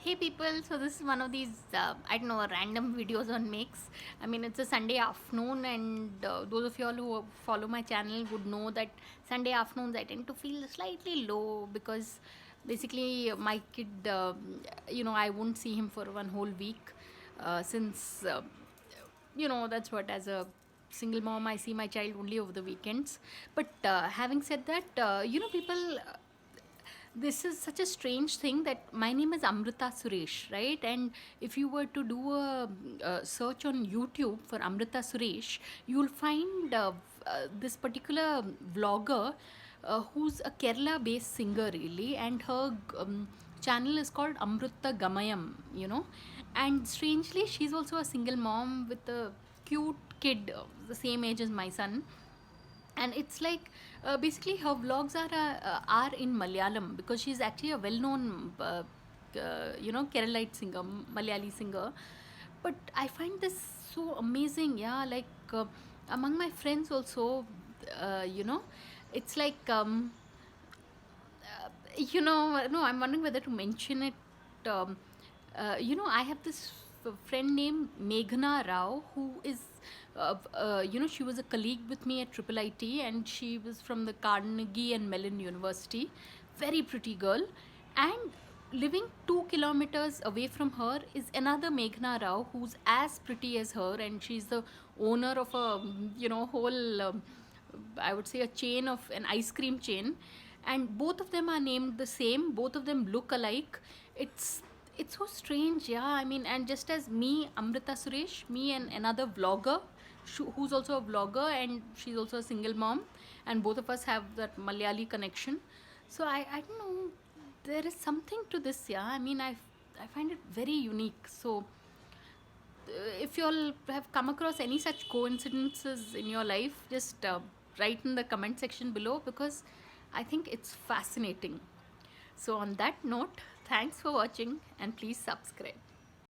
Hey people, so this is one of these, I don't know, random videos on Mix. I mean, it's a Sunday afternoon, and those of you all who follow my channel would know that Sunday afternoons I tend to feel slightly low because basically my kid, I won't see him for one whole week since, that's what, as a single mom, I see my child only over the weekends. But having said that, people, this is such a strange thing that my name is Amrita Suresh, right? And if you were to do a search on YouTube for Amrita Suresh, you'll find this particular vlogger who's a Kerala based singer, really, and her channel is called Amrita Gamayam, and strangely, she's also a single mom with a cute kid the same age as my son. And it's like basically her vlogs are in Malayalam because she's actually a well-known Keralite singer, Malayali singer. But I find this so amazing, yeah. Like among my friends also, it's like no, I'm wondering whether to mention it. Um, I have this friend named Meghna Rao who is, she was a colleague with me at Triple IT, and she was from the Carnegie and Mellon University. Very pretty girl. And living 2 kilometers away from her is another Meghna Rao who's as pretty as her, and she's the owner of a, whole. I would say a chain of an ice cream chain, and both of them are named the same. Both of them look alike. It's so strange, yeah. I mean, and just as me, Amrita Suresh, me and another vlogger, who's also a vlogger, and she's also a single mom, and both of us have that Malayali connection. So I don't know. There is something to this, yeah. I mean, I find it very unique. So if you all have come across any such coincidences in your life, just write in the comment section below because I think it's fascinating. So, on that note, thanks for watching and please subscribe.